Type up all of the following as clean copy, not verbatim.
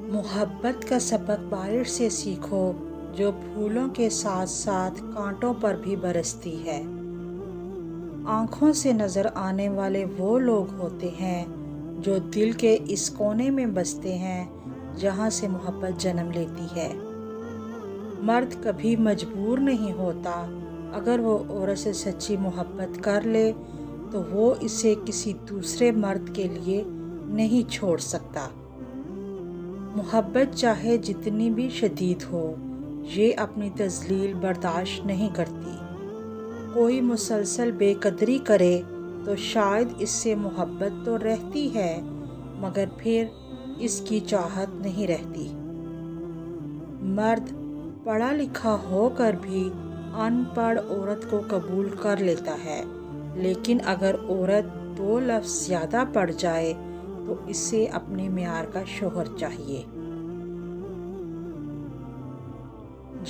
محبت کا سبق بارش سے سیکھو جو پھولوں کے ساتھ ساتھ کانٹوں پر بھی برستی ہے۔ آنکھوں سے نظر آنے والے وہ لوگ ہوتے ہیں جو دل کے اس کونے میں بستے ہیں جہاں سے محبت جنم لیتی ہے۔ مرد کبھی مجبور نہیں ہوتا، اگر وہ عورت سے سچی محبت کر لے تو وہ اسے کسی دوسرے مرد کے لیے نہیں چھوڑ سکتا۔ محبت چاہے جتنی بھی شدید ہو، یہ اپنی تذلیل برداشت نہیں کرتی۔ کوئی مسلسل بے قدری کرے تو شاید اس سے محبت تو رہتی ہے مگر پھر اس کی چاہت نہیں رہتی۔ مرد پڑھا لکھا ہو کر بھی ان پڑھ عورت کو قبول کر لیتا ہے، لیکن اگر عورت 2 لفظ زیادہ پڑھ جائے تو اسے اپنے معیار کا شوہر چاہیے۔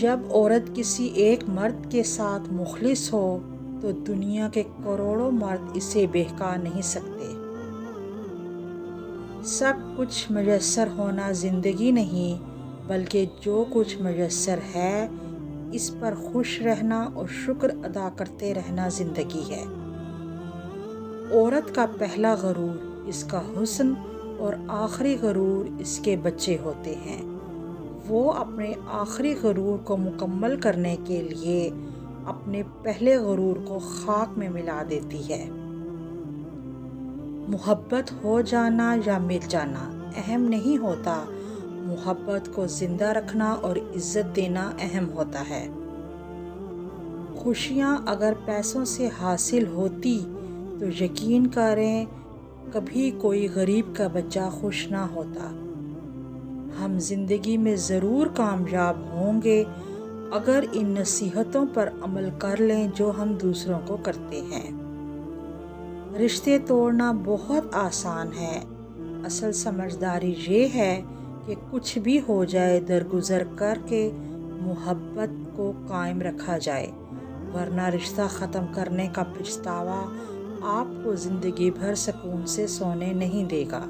جب عورت کسی ایک مرد کے ساتھ مخلص ہو تو دنیا کے کروڑوں مرد اسے بہکا نہیں سکتے۔ سب کچھ میسر ہونا زندگی نہیں، بلکہ جو کچھ میسر ہے اس پر خوش رہنا اور شکر ادا کرتے رہنا زندگی ہے۔ عورت کا پہلا غرور اس کا حسن اور آخری غرور اس کے بچے ہوتے ہیں۔ وہ اپنے آخری غرور کو مکمل کرنے کے لیے اپنے پہلے غرور کو خاک میں ملا دیتی ہے۔ محبت ہو جانا یا مٹ جانا اہم نہیں ہوتا، محبت کو زندہ رکھنا اور عزت دینا اہم ہوتا ہے۔ خوشیاں اگر پیسوں سے حاصل ہوتی تو یقین کریں کبھی کوئی غریب کا بچہ خوش نہ ہوتا۔ ہم زندگی میں ضرور کامیاب ہوں گے اگر ان نصیحتوں پر عمل کر لیں جو ہم دوسروں کو کرتے ہیں۔ رشتے توڑنا بہت آسان ہے، اصل سمجھداری یہ ہے کہ کچھ بھی ہو جائے درگزر کر کے محبت کو قائم رکھا جائے، ورنہ رشتہ ختم کرنے کا پچھتاوا آپ کو زندگی بھر سکون سے سونے نہیں دے گا۔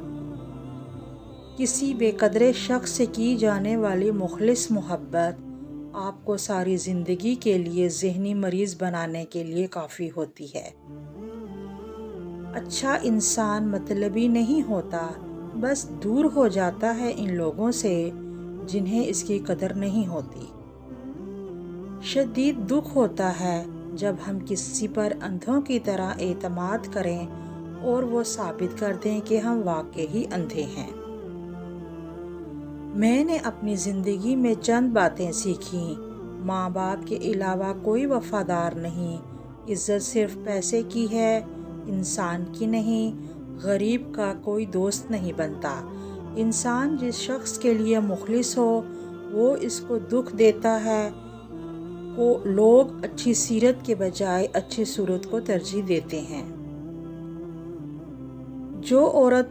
کسی بے قدر شخص سے کی جانے والی مخلص محبت آپ کو ساری زندگی کے لیے ذہنی مریض بنانے کے لیے کافی ہوتی ہے۔ اچھا انسان مطلبی نہیں ہوتا، بس دور ہو جاتا ہے ان لوگوں سے جنہیں اس کی قدر نہیں ہوتی۔ شدید دکھ ہوتا ہے جب ہم کسی پر اندھوں کی طرح اعتماد کریں اور وہ ثابت کر دیں کہ ہم واقعی اندھے ہیں۔ میں نے اپنی زندگی میں چند باتیں سیکھیں۔ ماں باپ کے علاوہ کوئی وفادار نہیں، عزت صرف پیسے کی ہے، انسان کی نہیں، غریب کا کوئی دوست نہیں بنتا۔ انسان جس شخص کے لیے مخلص ہو وہ اس کو دکھ دیتا ہے کو لوگ اچھی سیرت کے بجائے اچھی صورت کو ترجیح دیتے ہیں۔ جو عورت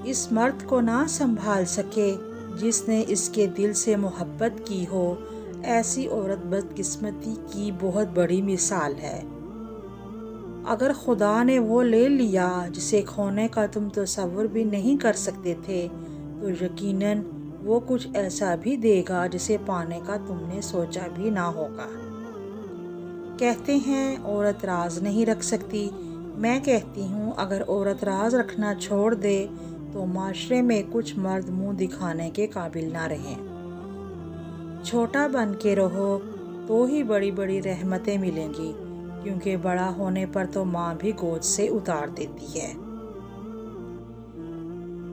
اس مرد کو نہ سنبھال سکے جس نے اس کے دل سے محبت کی ہو، ایسی عورت بدقسمتی کی بہت بڑی مثال ہے۔ اگر خدا نے وہ لے لیا جسے کھونے کا تم تصور بھی نہیں کر سکتے تھے تو یقیناً وہ کچھ ایسا بھی دے گا جسے پانے کا تم نے سوچا بھی نہ ہوگا۔ کہتے ہیں عورت راز نہیں رکھ سکتی، میں کہتی ہوں اگر عورت راز رکھنا چھوڑ دے تو معاشرے میں کچھ مرد منہ دکھانے کے قابل نہ رہیں۔ چھوٹا بن کے رہو تو ہی بڑی بڑی رحمتیں ملیں گی، کیونکہ بڑا ہونے پر تو ماں بھی گود سے اتار دیتی ہے۔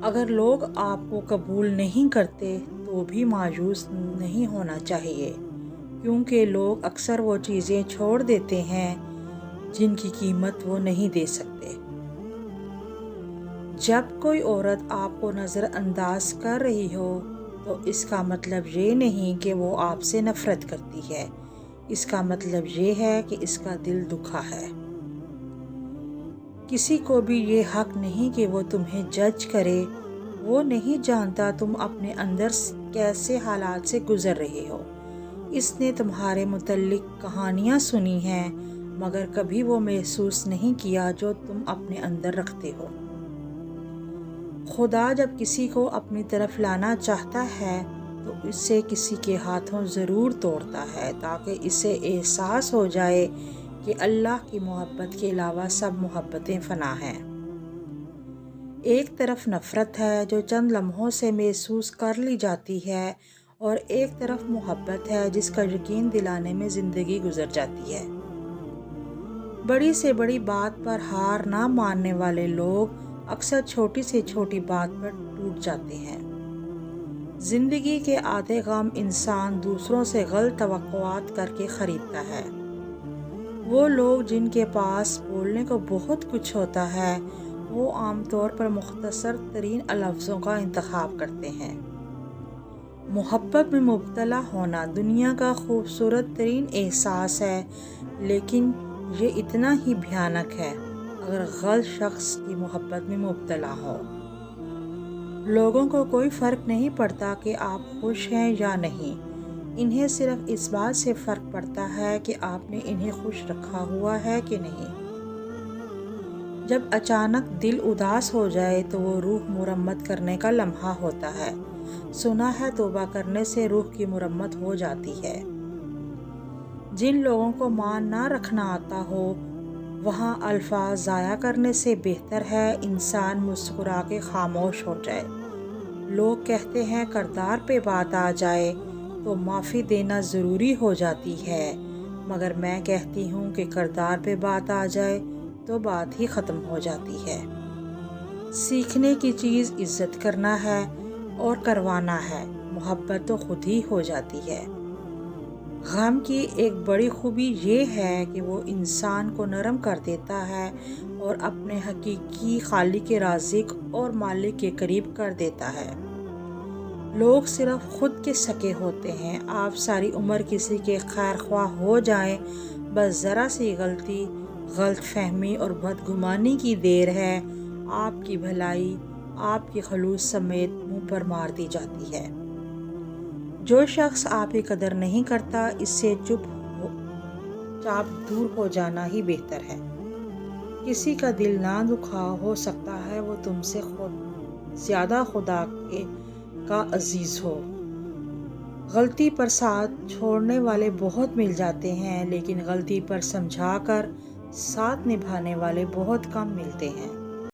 اگر لوگ آپ کو قبول نہیں کرتے تو بھی مایوس نہیں ہونا چاہیے، کیونکہ لوگ اکثر وہ چیزیں چھوڑ دیتے ہیں جن کی قیمت وہ نہیں دے سکتے۔ جب کوئی عورت آپ کو نظر انداز کر رہی ہو تو اس کا مطلب یہ نہیں کہ وہ آپ سے نفرت کرتی ہے، اس کا مطلب یہ ہے کہ اس کا دل دکھا ہے۔ کسی کو بھی یہ حق نہیں کہ وہ تمہیں جج کرے، وہ نہیں جانتا تم اپنے اندر کیسے حالات سے گزر رہے ہو۔ اس نے تمہارے متعلق کہانیاں سنی ہیں مگر کبھی وہ محسوس نہیں کیا جو تم اپنے اندر رکھتے ہو۔ خدا جب کسی کو اپنی طرف لانا چاہتا ہے تو اسے کسی کے ہاتھوں ضرور توڑتا ہے تاکہ اسے احساس ہو جائے کہ اللہ کی محبت کے علاوہ سب محبتیں فنا ہیں۔ ایک طرف نفرت ہے جو چند لمحوں سے محسوس کر لی جاتی ہے اور ایک طرف محبت ہے جس کا یقین دلانے میں زندگی گزر جاتی ہے۔ بڑی سے بڑی بات پر ہار نہ ماننے والے لوگ اکثر چھوٹی سے چھوٹی بات پر ٹوٹ جاتے ہیں۔ زندگی کے آدھے غم انسان دوسروں سے غلط توقعات کر کے خریدتا ہے۔ وہ لوگ جن کے پاس بولنے کو بہت کچھ ہوتا ہے وہ عام طور پر مختصر ترین لفظوں کا انتخاب کرتے ہیں۔ محبت میں مبتلا ہونا دنیا کا خوبصورت ترین احساس ہے، لیکن یہ اتنا ہی بھیانک ہے اگر غلط شخص کی محبت میں مبتلا ہو۔ لوگوں کو کوئی فرق نہیں پڑتا کہ آپ خوش ہیں یا نہیں، انہیں صرف اس بات سے فرق پڑتا ہے کہ آپ نے انہیں خوش رکھا ہوا ہے کہ نہیں۔ جب اچانک دل اداس ہو جائے تو وہ روح مرمت کرنے کا لمحہ ہوتا ہے۔ سنا ہے توبہ کرنے سے روح کی مرمت ہو جاتی ہے۔ جن لوگوں کو مان نہ رکھنا آتا ہو وہاں الفاظ ضائع کرنے سے بہتر ہے انسان مسکرا کے خاموش ہو جائے۔ لوگ کہتے ہیں کردار پہ بات آ جائے تو معافی دینا ضروری ہو جاتی ہے، مگر میں کہتی ہوں کہ کردار پہ بات آ جائے تو بات ہی ختم ہو جاتی ہے۔ سیکھنے کی چیز عزت کرنا ہے اور کروانا ہے، محبت تو خود ہی ہو جاتی ہے۔ غم کی ایک بڑی خوبی یہ ہے کہ وہ انسان کو نرم کر دیتا ہے اور اپنے حقیقی خالق رازق اور مالک کے قریب کر دیتا ہے۔ لوگ صرف خود کے سکے ہوتے ہیں۔ آپ ساری عمر کسی کے خیر خواہ ہو جائیں، بس ذرا سی غلطی، غلط فہمی اور بدگمانی کی دیر ہے، آپ کی بھلائی آپ کی خلوص سمیت منہ پر مار دی جاتی ہے۔ جو شخص آپ کی قدر نہیں کرتا اس سے چپ چاپ دور ہو جانا ہی بہتر ہے۔ کسی کا دل نہ دکھاؤ، ہو سکتا ہے وہ تم سے زیادہ خدا کا عزیز ہو۔ غلطی پر ساتھ چھوڑنے والے بہت مل جاتے ہیں، لیکن غلطی پر سمجھا کر ساتھ نبھانے والے بہت کم ملتے ہیں۔